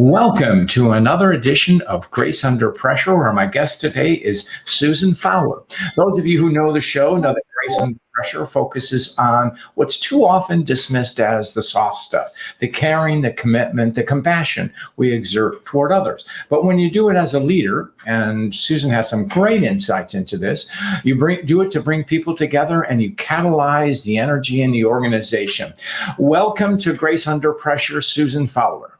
Welcome to another edition of Grace Under Pressure, where my guest today is Susan Fowler. Those of you who know the show know that Grace Under Pressure focuses on what's too often dismissed as the soft stuff, the caring, the commitment, the compassion we exert toward others. But when you do it as a leader, and Susan has some great insights into this, you do it to bring people together and you catalyze the energy in the organization. Welcome to Grace Under Pressure, Susan Fowler.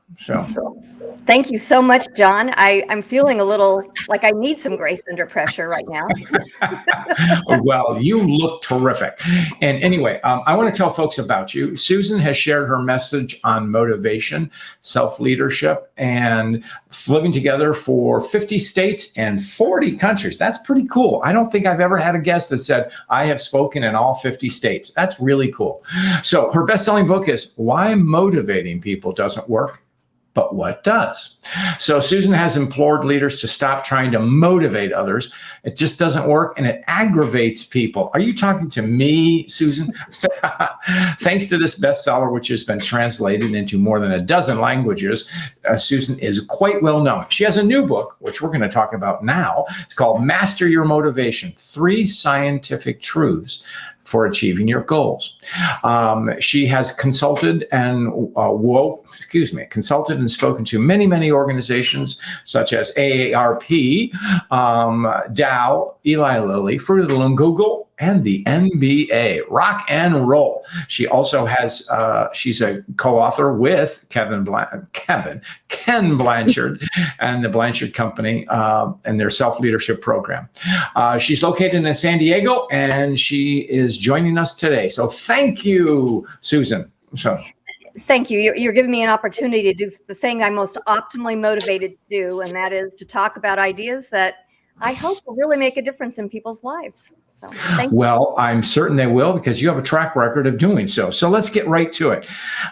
Thank you so much, John. I'm feeling a little like I need some grace under pressure right now. Well, you look terrific. And anyway, I want to tell folks about you. Susan has shared her message on motivation, self-leadership, and living together for 50 states and 40 countries. That's pretty cool. I don't think I've ever had a guest that said, I have spoken in all 50 states. That's really cool. So her best-selling book is Why Motivating People Doesn't Work, But What Does? So Susan has implored leaders to stop trying to motivate others. It just doesn't work and it aggravates people. Are you talking to me, Susan? Thanks to this bestseller, which has been translated into more than a dozen languages, Susan is quite well known. She has a new book, which we're going to talk about now. It's called Master Your Motivation: 3 Scientific Truths for Achieving Your Goals. She has consulted and spoken to many organizations such as AARP, Dow, Eli Lilly, Fruit of the Loom, Google, and the NBA. Rock and roll. She also has, she's a co-author with Ken Blanchard and the Blanchard Company and their self-leadership program. She's located in San Diego and she is joining us today. So thank you, Susan. Thank you. You're giving me an opportunity to do the thing I'm most optimally motivated to do, and that is to talk about ideas that I hope will really make a difference in people's lives. So, thank you. Well, I'm certain they will, because you have a track record of doing so. So let's get right to it.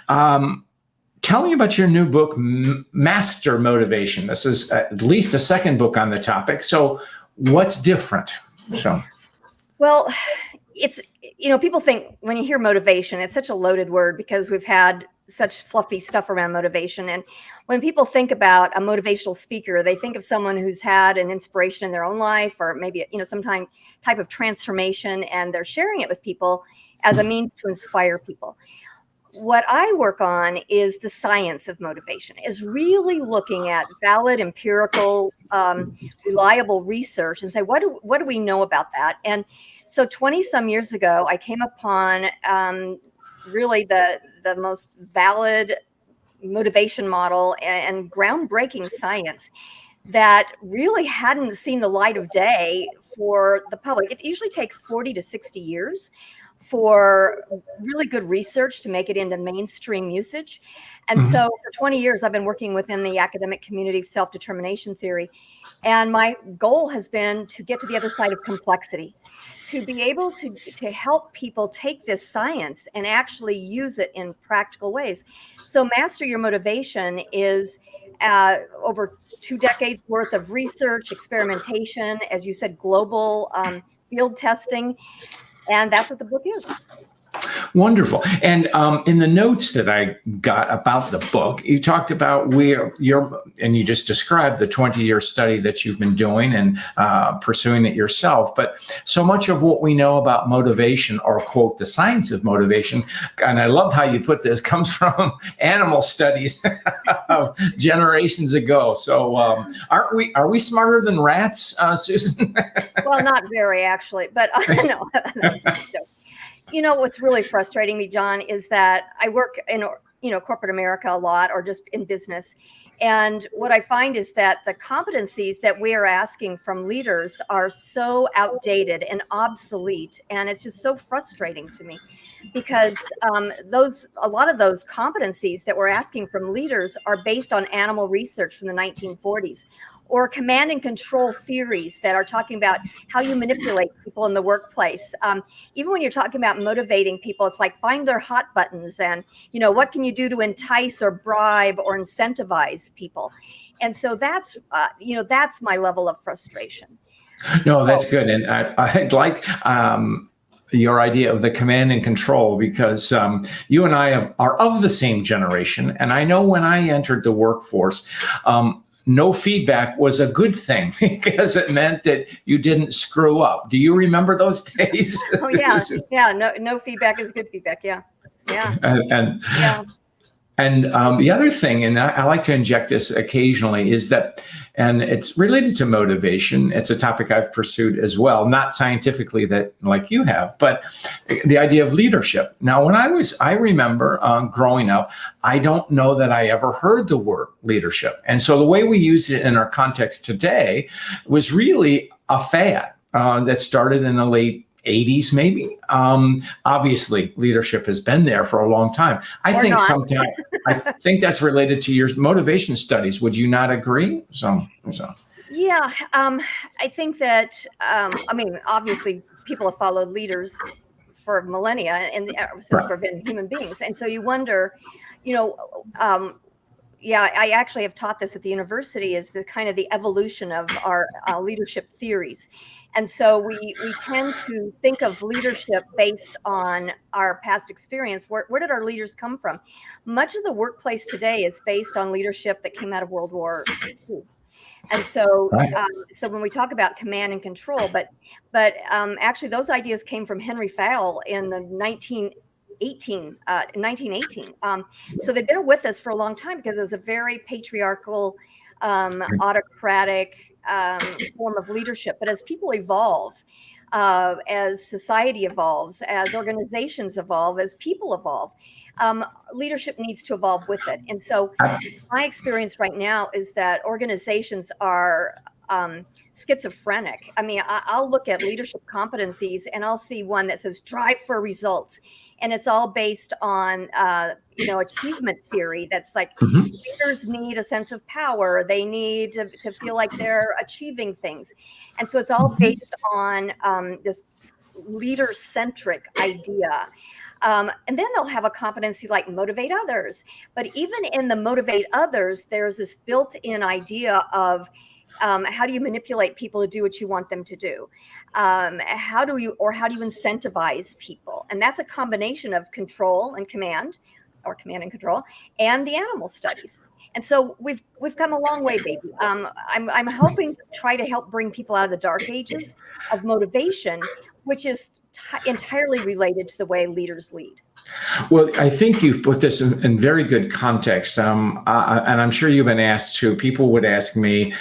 Tell me about your new book, Master Motivation. This is at least a second book on the topic. So what's different? Well, it's, people think when you hear motivation, it's such a loaded word because we've had such fluffy stuff around motivation. And when people think about a motivational speaker, they think of someone who's had an inspiration in their own life, or maybe, some type of transformation, and they're sharing it with people as a means to inspire people. What I work on is the science of motivation, is really looking at valid, empirical, reliable research and say, what do we know about that? And so 20 some years ago, I came upon really the most valid motivation model and groundbreaking science that really hadn't seen the light of day for the public. It usually takes 40 to 60 years for really good research to make it into mainstream usage. And so for 20 years, I've been working within the academic community of self-determination theory. And my goal has been to get to the other side of complexity, to be able to help people take this science and actually use it in practical ways. So Master Your Motivation is over 2 decades worth of research, experimentation, as you said, global field testing. And that's what the book is. Wonderful. And in the notes that I got about the book, you talked about and you just described the 20-year study that you've been doing and pursuing it yourself. But so much of what we know about motivation, or quote, the science of motivation, and I love how you put this, comes from animal studies of generations ago. So are we smarter than rats, Susan? Well, not very, actually, but no. What's really frustrating me, John, is that I work in, corporate America a lot, or just in business. And what I find is that the competencies that we are asking from leaders are so outdated and obsolete. And it's just so frustrating to me because a lot of those competencies that we're asking from leaders are based on animal research from the 1940s. Or command and control theories that are talking about how you manipulate people in the workplace. Even when you're talking about motivating people, it's like find their hot buttons and, what can you do to entice or bribe or incentivize people? And so that's my level of frustration. No, that's good. And I'd like your idea of the command and control, because you and I are of the same generation. And I know when I entered the workforce, no feedback was a good thing because it meant that you didn't screw up. Do you remember those days? Oh yeah, yeah. No feedback is good feedback. Yeah, yeah, and yeah. And the other thing, and I like to inject this occasionally, is that, and it's related to motivation. It's a topic I've pursued as well, not scientifically that like you have, but the idea of leadership. Now, when I remember growing up, I don't know that I ever heard the word leadership. And so the way we use it in our context today was really a fad that started in the late 80s, maybe. Obviously, leadership has been there for a long time. I think that's related to your motivation studies. Would you not agree? Yeah, I think that. I mean, obviously, people have followed leaders for millennia, and since we've been human beings, and so you wonder, you know. Yeah, I actually have taught this at the university, is the kind of the evolution of our leadership theories. And so we tend to think of leadership based on our past experience. Where did our leaders come from? Much of the workplace today is based on leadership that came out of World War II. And so, so when we talk about command and control, but actually those ideas came from Henry Fowler in the 1918. So they've been with us for a long time because it was a very patriarchal, autocratic form of leadership. But as people evolve, as society evolves, as organizations evolve, as people evolve, leadership needs to evolve with it. And so my experience right now is that organizations are schizophrenic. I mean, I'll look at leadership competencies and I'll see one that says drive for results. And it's all based on, achievement theory. That's like leaders need a sense of power. They need to feel like they're achieving things. And so it's all based on this leader-centric idea. And then they'll have a competency like motivate others. But even in the motivate others, there's this built-in idea of how do you manipulate people to do what you want them to do? How do you incentivize people? And that's a combination of control and command, or command and control, and the animal studies. And so we've come a long way, baby. I'm hoping to try to help bring people out of the dark ages of motivation, which is entirely related to the way leaders lead. Well, I think you've put this in very good context, and I'm sure you've been asked too. People would ask me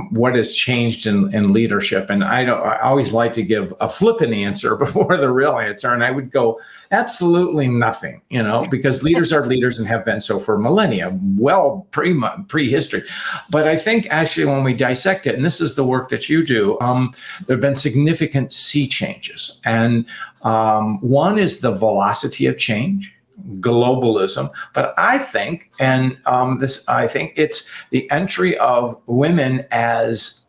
what has changed in leadership, and I always like to give a flippant answer before the real answer, and I would go absolutely nothing, because leaders are leaders and have been so for millennia, well prehistory. But I think actually when we dissect it, and this is the work that you do, there have been significant sea changes, and one is the velocity of change, globalism, but I think it's the entry of women as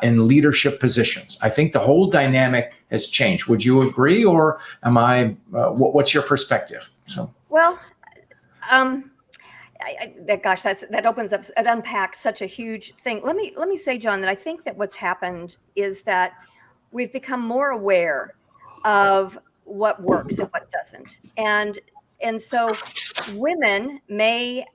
in leadership positions. I think the whole dynamic has changed. Would you agree, or am I? What's your perspective? Well, that opens up, it unpacks such a huge thing. Let me say, John, that I think that what's happened is that we've become more aware of what works and what doesn't. And so women may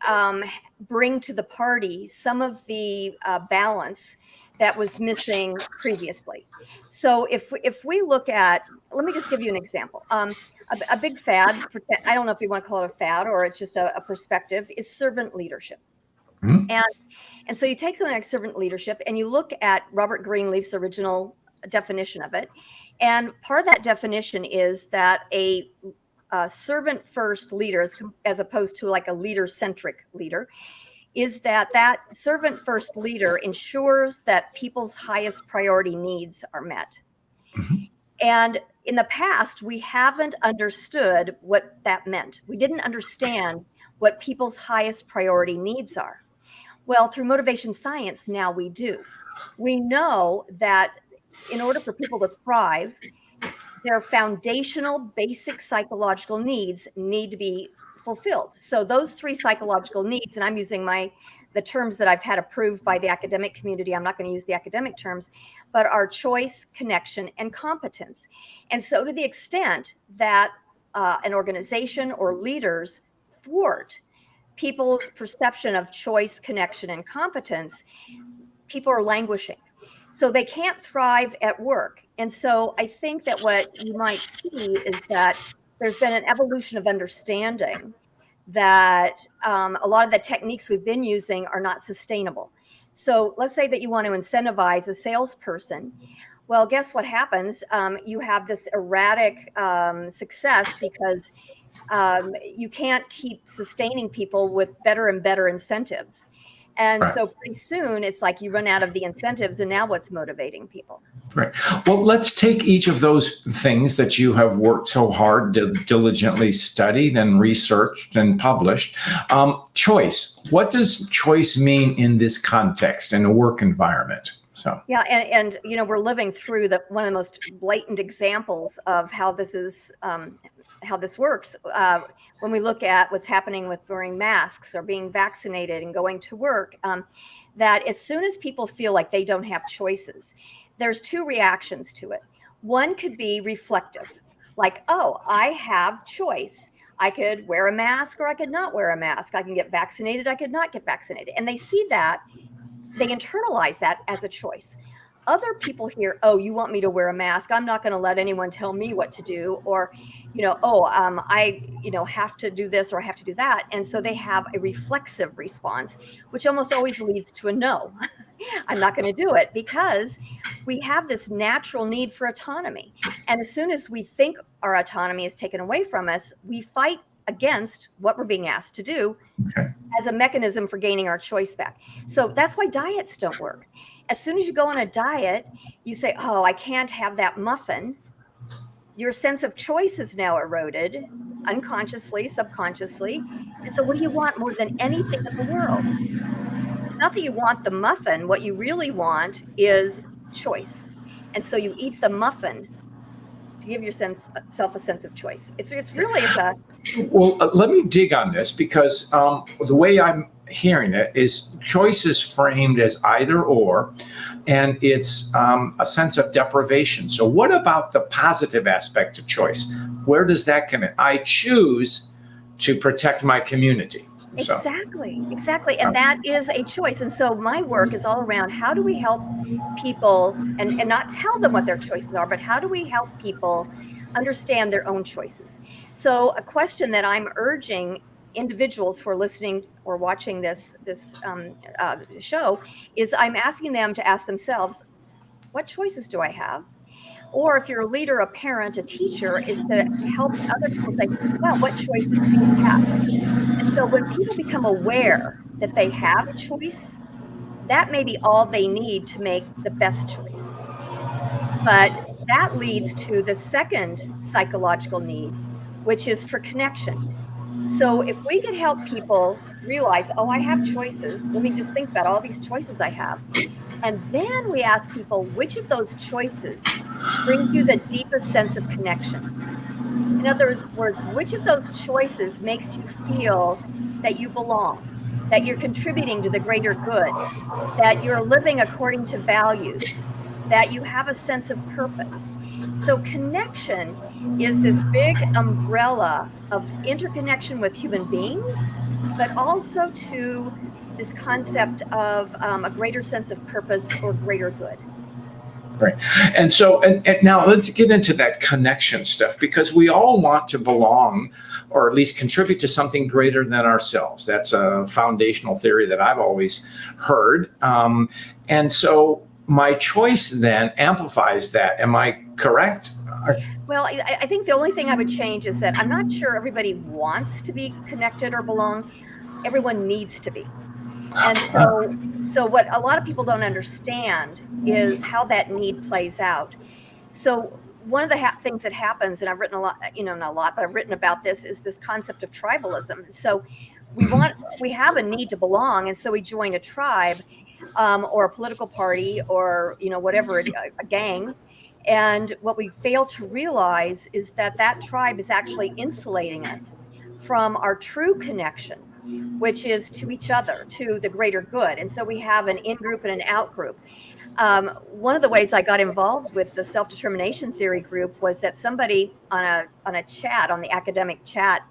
bring to the party some of the balance that was missing previously. So if we look at, let me just give you an example. A big fad, I don't know if you want to call it a fad or it's just a perspective, is servant leadership. And so you take something like servant leadership and you look at Robert Greenleaf's original definition of it. And part of that definition is that a servant first leader, as opposed to like a leader-centric leader, is that servant first leader ensures that people's highest priority needs are met. And in the past, we haven't understood what that meant. We didn't understand what people's highest priority needs are. Well, through motivation science, now we do. We know that in order for people to thrive, their foundational basic psychological needs need to be fulfilled. So those three psychological needs, and I'm using the terms that I've had approved by the academic community. I'm not going to use the academic terms, but are choice, connection, and competence. And so to the extent that an organization or leaders thwart people's perception of choice, connection, and competence, people are languishing. So they can't thrive at work. And so I think that what you might see is that there's been an evolution of understanding that a lot of the techniques we've been using are not sustainable. So let's say that you want to incentivize a salesperson. Well, guess what happens? You have this erratic success because you can't keep sustaining people with better and better incentives. And Right. so pretty soon it's like you run out of the incentives, and now what's motivating people? Right. Well, let's take each of those things that you have worked so hard to diligently studied and researched and published. Choice. What does choice mean in this context, in a work environment? So Yeah, and you know, we're living through one of the most blatant examples of how this is how this works. When we look at what's happening with wearing masks or being vaccinated and going to work, that as soon as people feel like they don't have choices, there's two reactions to it. One could be reflective, like, oh, I have choice. I could wear a mask or I could not wear a mask. I can get vaccinated, I could not get vaccinated. And they see that, they internalize that as a choice. Other people hear, oh, you want me to wear a mask? I'm not going to let anyone tell me what to do. Or, you know, I, you know, have to do this or I have to do that. And so they have a reflexive response, which almost always leads to a no. I'm not going to do it, because we have this natural need for autonomy. And as soon as we think our autonomy is taken away from us, we fight against what we're being asked to do. okay. As a mechanism for gaining our choice back. So that's why diets don't work. As soon as you go on a diet, you say, oh, I can't have that muffin. Your sense of choice is now eroded, unconsciously, subconsciously. And so what do you want more than anything in the world? It's not that you want the muffin. What you really want is choice. And so you eat the muffin to give yourself a sense of choice. It's a Well, let me dig on this, because the way I'm hearing it is choice is framed as either or, and it's a sense of deprivation. So what about the positive aspect of choice? Where does that come in? I choose to protect my community. So, Exactly. And that is a choice. And so my work is all around how do we help people and not tell them what their choices are, but how do we help people understand their own choices? So a question that I'm urging individuals who are listening or watching this show is, I'm asking them to ask themselves, what choices do I have? Or if you're a leader, a parent, a teacher, is to help other people say, well, what choices do you have? And so when people become aware that they have choice, that may be all they need to make the best choice. But that leads to the second psychological need, which is for connection. So if we could help people realize, oh, I have choices. Let me just think about all these choices I have. And then we ask people, which of those choices brings you the deepest sense of connection? In other words, which of those choices makes you feel that you belong, that you're contributing to the greater good, that you're living according to values, that you have a sense of purpose? So connection is this big umbrella of interconnection with human beings, but also to this concept of a greater sense of purpose or greater good. right. And so, and now let's get into that connection stuff, because we all want to belong, or at least contribute to something greater than ourselves. That's a foundational theory that I've always heard. And so my choice then amplifies that. Am I correct? Well, I think the only thing I would change is that I'm not sure everybody wants to be connected or belong. Everyone needs to be. And so what a lot of people don't understand is how that need plays out. So one of the things that happens, and I've written a lot, not a lot, but I've written about this, is this concept of tribalism. So we have a need to belong, and so we join a tribe, or a political party, or whatever, a gang. And what we fail to realize is that tribe is actually insulating us from our true connection which is to each other, to the greater good. And so we have an in-group and an out-group. One of the ways I got involved with the self-determination theory group was that somebody on a chat, on the academic chat,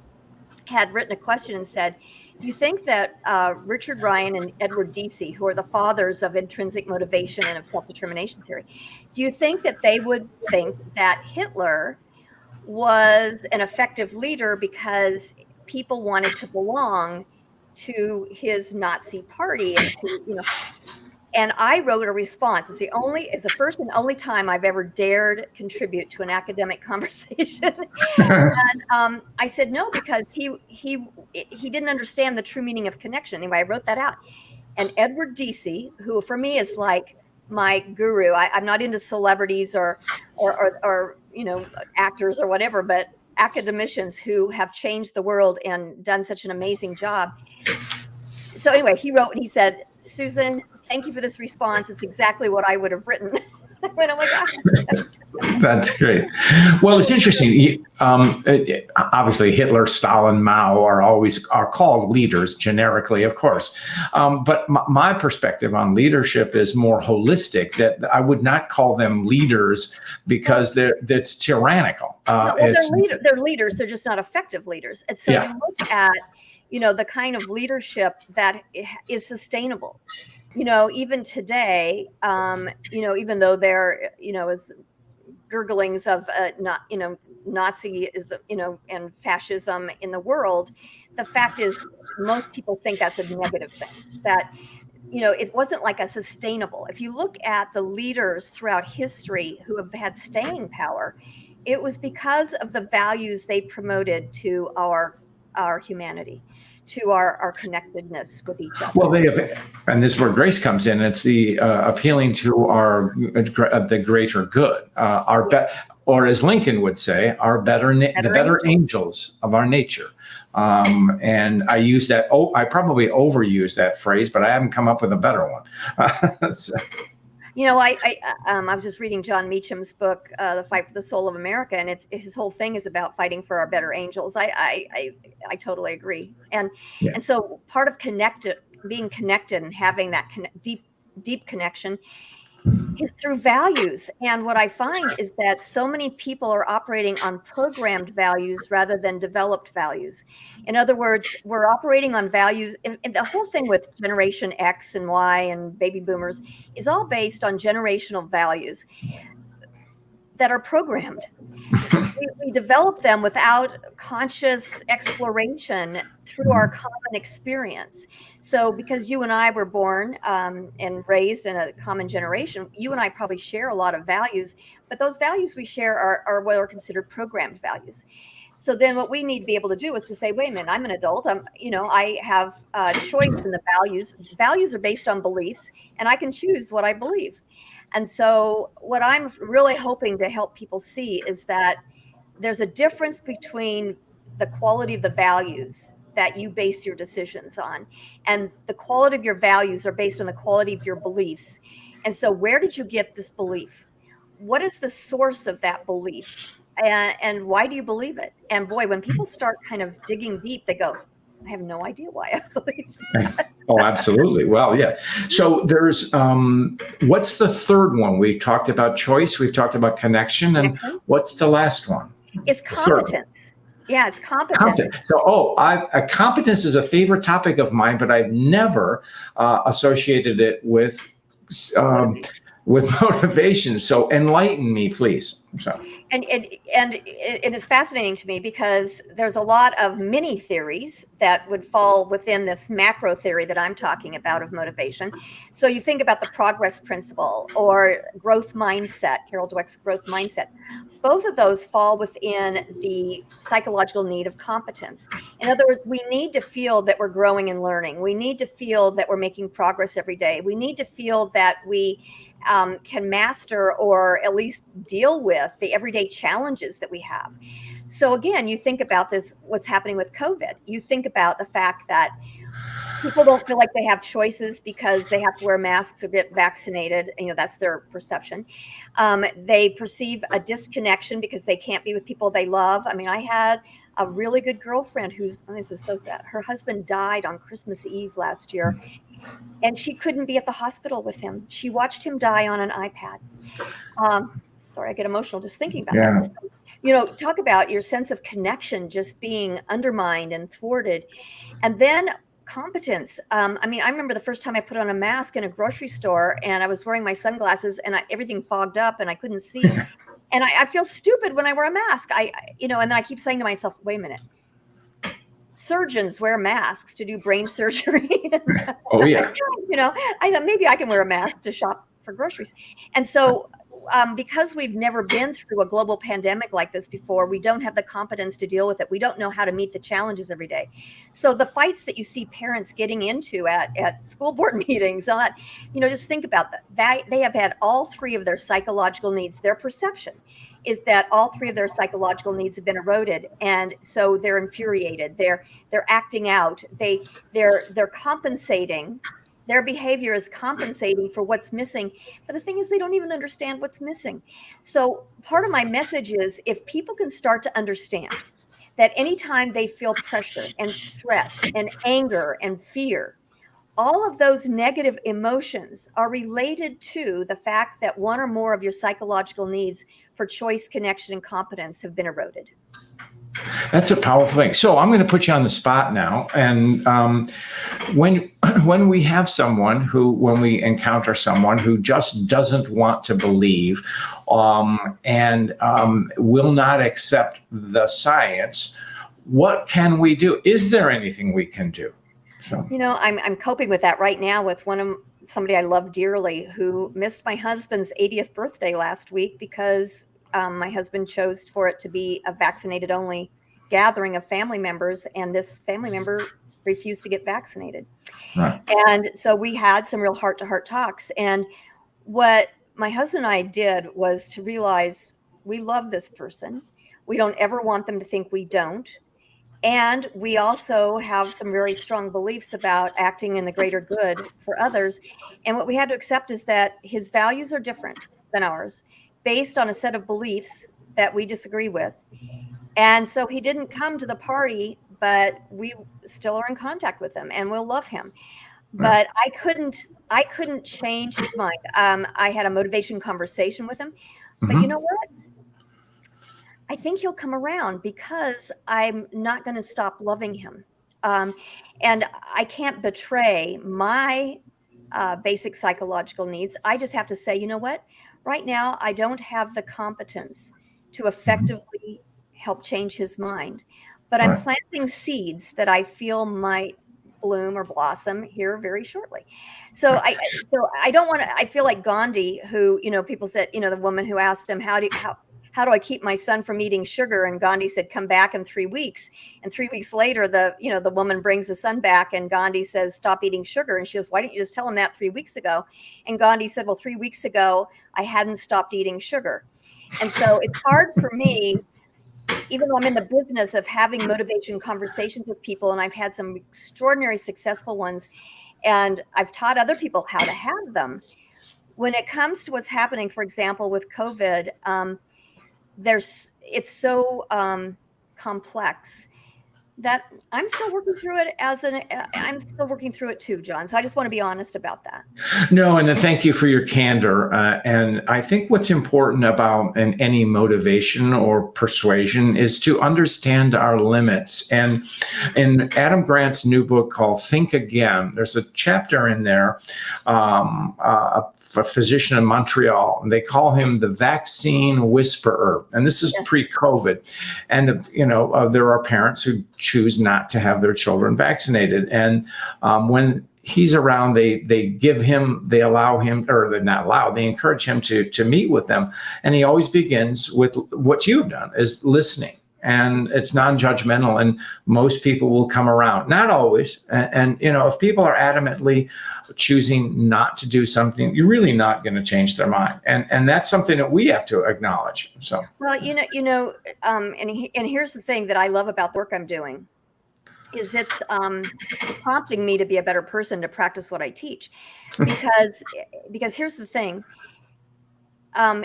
had written a question and said, do you think that Richard Ryan and Edward Deci, who are the fathers of intrinsic motivation and of self-determination theory, do you think that they would think that Hitler was an effective leader because people wanted to belong to his Nazi party and to, and I wrote a response. It's the first and only time I've ever dared contribute to an academic conversation. And I said no, because he didn't understand the true meaning of connection. Anyway, I wrote that out. And Edward Deci, who for me is like my guru. I'm not into celebrities or actors or whatever, but academicians who have changed the world and done such an amazing job. So anyway, he wrote and he said, Susan, thank you for this response. It's exactly what I would have written. I went, oh my God. That's great. Well, it's interesting. Obviously, Hitler, Stalin, Mao are called leaders generically, of course. But my perspective on leadership is more holistic. That I would not call them leaders because that's tyrannical. They're leaders. They're just not effective leaders. And so you look at the kind of leadership that is sustainable. Even today, even though there, is gurglings of Nazism, and fascism in the world, the fact is most people think that's a negative thing. That it wasn't like a sustainable. If you look at the leaders throughout history who have had staying power, it was because of the values they promoted to our humanity, to our connectedness with each other. Well, and this is where grace comes in. It's the appealing to the greater good, or as Lincoln would say, the better angels of our nature. And I use that. I probably overuse that phrase, but I haven't come up with a better one. So. I was just reading John Meacham's book, The Fight for the Soul of America, and his whole thing is about fighting for our better angels. I totally agree. And so part of being connected and having that deep connection is through values. And what I find is that so many people are operating on programmed values rather than developed values. In other words, we're operating on values, and the whole thing with Generation X and Y and baby boomers is all based on generational values that are programmed. We develop them without conscious exploration through our common experience. So because you and I were born and raised in a common generation, you and I probably share a lot of values, but those values we share are what are considered programmed values. So then what we need to be able to do is to say, wait a minute, I'm an adult. I have a choice in the values. Values are based on beliefs, and I can choose what I believe. And so what I'm really hoping to help people see is that there's a difference between the quality of the values that you base your decisions on, and the quality of your values are based on the quality of your beliefs. And so where did you get this belief? What is the source of that belief? And why do you believe it? And boy, when people start kind of digging deep, they go, I have no idea why I believe that. Oh, absolutely. Well, yeah. So there's, what's the third one? We talked about choice. We've talked about connection. And what's the last one? It's competence. Yeah, it's competence. So, competence is a favorite topic of mine, but I've never associated it with motivation. So enlighten me, please. So. And it's fascinating to me because there's a lot of mini theories that would fall within this macro theory that I'm talking about of motivation. So you think about the progress principle or growth mindset, Carol Dweck's growth mindset. Both of those fall within the psychological need of competence. In other words, we need to feel that we're growing and learning. We need to feel that we're making progress every day. We need to feel that we can master or at least deal with the everyday challenges that we have. So again, you think about this, what's happening with COVID. You think about the fact that people don't feel like they have choices because they have to wear masks or get vaccinated. That's their perception. They perceive a disconnection because they can't be with people they love. I mean, I had a really good girlfriend this is so sad. Her husband died on Christmas Eve last year, and she couldn't be at the hospital with him. She watched him die on an iPad. Sorry, I get emotional just thinking about Yeah. that. So, talk about your sense of connection just being undermined and thwarted. And then competence. I remember the first time I put on a mask in a grocery store, and I was wearing my sunglasses, and everything fogged up and I couldn't see. And I feel stupid when I wear a mask. And then I keep saying to myself, wait a minute. Surgeons wear masks to do brain surgery. Oh, yeah. I thought maybe I can wear a mask to shop for groceries. And so because we've never been through a global pandemic like this before, we don't have the competence to deal with it. We don't know how to meet the challenges every day. So the fights that you see parents getting into at school board meetings, just think about that. They have had all three of their psychological needs. Their perception is that all three of their psychological needs have been eroded, and so they're infuriated. They're acting out. They're compensating. Their behavior is compensating for what's missing. But the thing is, they don't even understand what's missing. So part of my message is, if people can start to understand that anytime they feel pressure and stress and anger and fear, all of those negative emotions are related to the fact that one or more of your psychological needs for choice, connection, and competence have been eroded. That's a powerful thing. So I'm going to put you on the spot now. And when we have when we encounter someone who just doesn't want to believe and will not accept the science, what can we do? Is there anything we can do? So. I'm coping with that right now with somebody I love dearly who missed my husband's 80th birthday last week because my husband chose for it to be a vaccinated only gathering of family members, and this family member refused to get vaccinated. Right. And so we had some real heart-to-heart talks. And what my husband and I did was to realize we love this person. We don't ever want them to think we don't. And we also have some very strong beliefs about acting in the greater good for others. And what we had to accept is that his values are different than ours, based on a set of beliefs that we disagree with. And so he didn't come to the party, but we still are in contact with him and we'll love him. But I couldn't change his mind. I had a motivation conversation with him, but you know what? I think he'll come around because I'm not going to stop loving him. And I can't betray my basic psychological needs. I just have to say, you know what? Right now, I don't have the competence to effectively help change his mind, but I'm planting seeds that I feel might bloom or blossom here very shortly. So I don't want to, I feel like Gandhi, who, people said, the woman who asked him, how do I keep my son from eating sugar? And Gandhi said, come back in 3 weeks. And 3 weeks later, the woman brings the son back and Gandhi says, stop eating sugar. And she goes, why didn't you just tell him that 3 weeks ago? And Gandhi said, well, 3 weeks ago, I hadn't stopped eating sugar. And so it's hard for me, even though I'm in the business of having motivation conversations with people, and I've had some extraordinary successful ones, and I've taught other people how to have them. When it comes to what's happening, for example, with COVID, it's so complex that I'm still working through it I'm still working through it too, John. So I just want to be honest about that. No, and thank you for your candor. And I think what's important about any motivation or persuasion is to understand our limits. And in Adam Grant's new book called Think Again, there's a chapter in there, a physician in Montreal, and they call him the vaccine whisperer. And this is pre-COVID. And, there are parents who choose not to have their children vaccinated. And when he's around, they encourage him to meet with them. And he always begins with what you've done, is listening. And it's non-judgmental, and most people will come around. Not always. And if people are adamantly choosing not to do something, you're really not going to change their mind. And that's something that we have to acknowledge. So, well, and here's the thing that I love about the work I'm doing is it's prompting me to be a better person, to practice what I teach. Because here's the thing.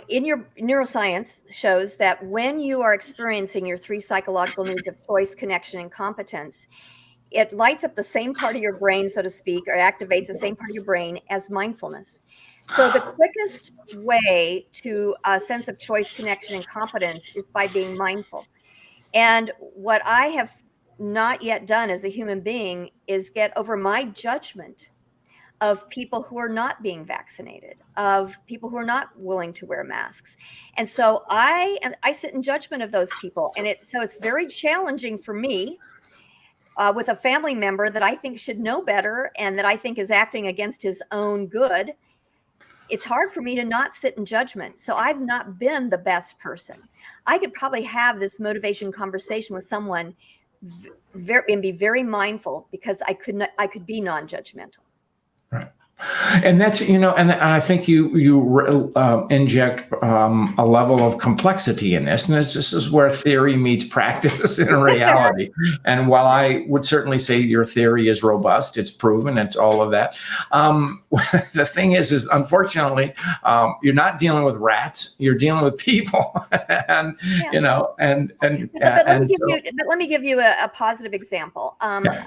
in your neuroscience shows that when you are experiencing your 3 psychological needs of choice, connection, and competence, it lights up the same part of your brain, so to speak, or activates the same part of your brain as mindfulness. So the quickest way to a sense of choice, connection, and competence is by being mindful. And what I have not yet done as a human being is get over my judgment of people who are not being vaccinated, of people who are not willing to wear masks. And so I sit in judgment of those people. And it's very challenging for me with a family member that I think should know better and that I think is acting against his own good. It's hard for me to not sit in judgment. So I've not been the best person. I could probably have this motivation conversation with someone and be very mindful because I could be non-judgmental. Right. And that's, and I think you inject a level of complexity in this. And this is where theory meets practice in reality. And while I would certainly say your theory is robust, it's proven, it's all of that. The thing is unfortunately, you're not dealing with rats, you're dealing with people. And, but let me give you a positive example. I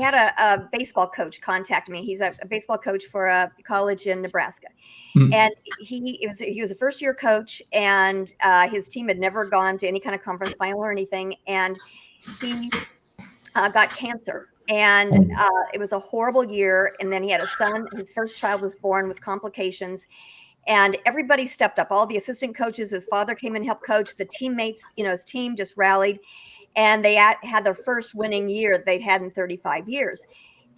had a baseball coach contact me. He's a baseball coach for a college in Nebraska. Mm-hmm. And he was a first-year coach, and his team had never gone to any kind of conference final or anything. And he got cancer. And it was a horrible year. And then he had a son. His first child was born with complications. And everybody stepped up. All the assistant coaches, his father came and helped coach. The teammates, his team just rallied. And they had their first winning year they'd had in 35 years.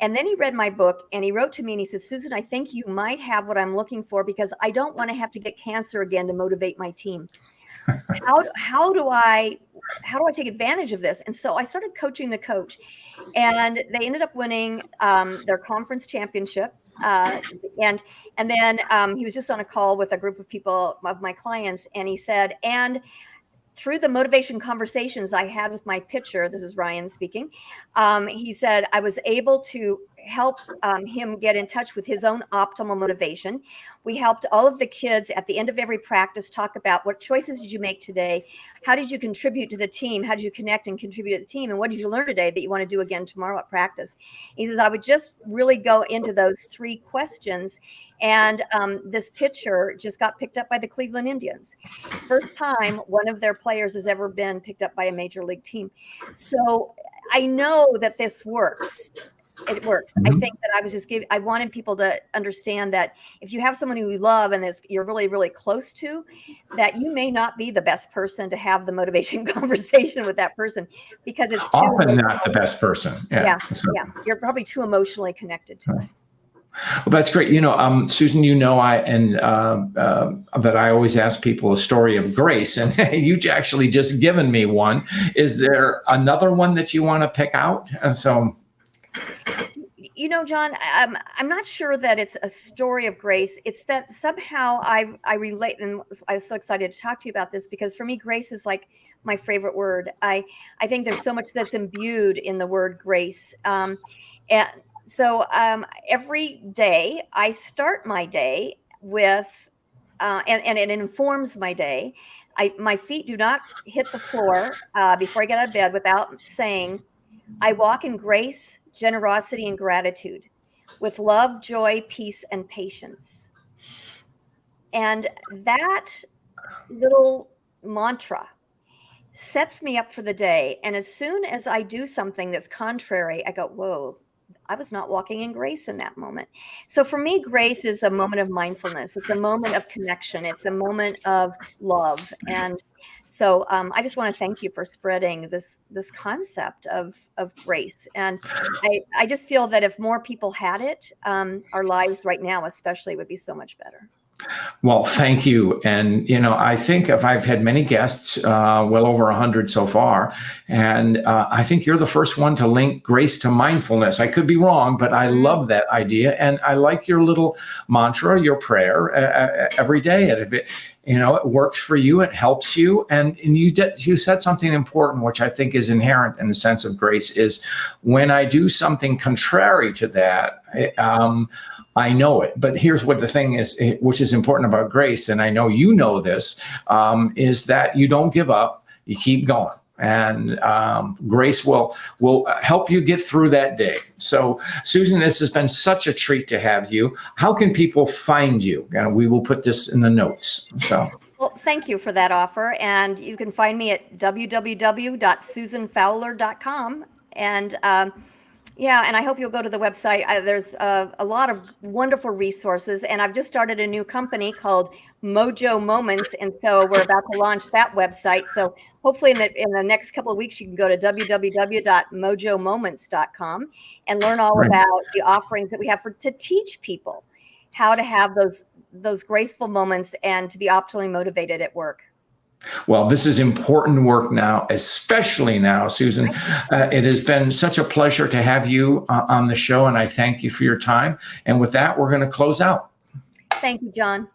And then he read my book and he wrote to me and he said, Susan, I think you might have what I'm looking for because I don't want to have to get cancer again to motivate my team. How do I take advantage of this? And so I started coaching the coach, and they ended up winning their conference championship. And then he was just on a call with a group of people, of my clients, and he said, and through the motivation conversations I had with my pitcher, this is Ryan speaking, he said, I was able to help him get in touch with his own optimal motivation. We helped all of the kids at the end of every practice talk about what choices did you make today? How did you contribute to the team? How did you connect and contribute to the team? And what did you learn today that you want to do again tomorrow at practice? He says, I would just really go into those 3 questions. And this pitcher just got picked up by the Cleveland Indians. First time one of their players has ever been picked up by a major league team. So I know that this works. It works. Mm-hmm. I think that I wanted people to understand that if you have someone who you love and you're really, really close to, that you may not be the best person to have the motivation conversation with that person because it's often not the best person. Yeah. You're probably too emotionally connected to it. Well, that's great. Susan, that I always ask people a story of grace, and you've actually just given me one. Is there another one that you want to pick out? And so, John, I'm not sure that it's a story of grace. It's that somehow I relate, and I was so excited to talk to you about this because for me, grace is like my favorite word. I think there's so much that's imbued in the word grace. So every day I start my day with, and it informs my day. My feet do not hit the floor before I get out of bed without saying, I walk in grace, generosity, and gratitude with love, joy, peace, and patience. And that little mantra sets me up for the day. And as soon as I do something that's contrary, I go, whoa, I was not walking in grace in that moment. So for me, grace is a moment of mindfulness. It's a moment of connection. It's a moment of love. And so I just want to thank you for spreading this concept of grace. And I just feel that if more people had it, our lives right now especially would be so much better. Well, thank you. And, I think I've had many guests, well over 100 so far, and I think you're the first one to link grace to mindfulness. I could be wrong, but I love that idea. And I like your little mantra, your prayer every day. And if it works for you, it helps you. And you said something important, which I think is inherent in the sense of grace, is when I do something contrary to that, I know it. But here's what the thing is, which is important about grace, and I know you know this, is that you don't give up. You keep going. And grace will help you get through that day. So, Susan, this has been such a treat to have you. How can people find you? We will put this in the notes. So. Well, thank you for that offer. And you can find me at www.susanfowler.com. And yeah, and I hope you'll go to the website. There's a lot of wonderful resources, and I've just started a new company called Mojo Moments, and so we're about to launch that website. So hopefully in the next couple of weeks, you can go to www.mojomoments.com and learn all about the offerings that we have to teach people how to have those graceful moments and to be optimally motivated at work. Well, this is important work now, especially now, Susan. It has been such a pleasure to have you on the show, and I thank you for your time. And with that, we're going to close out. Thank you, John.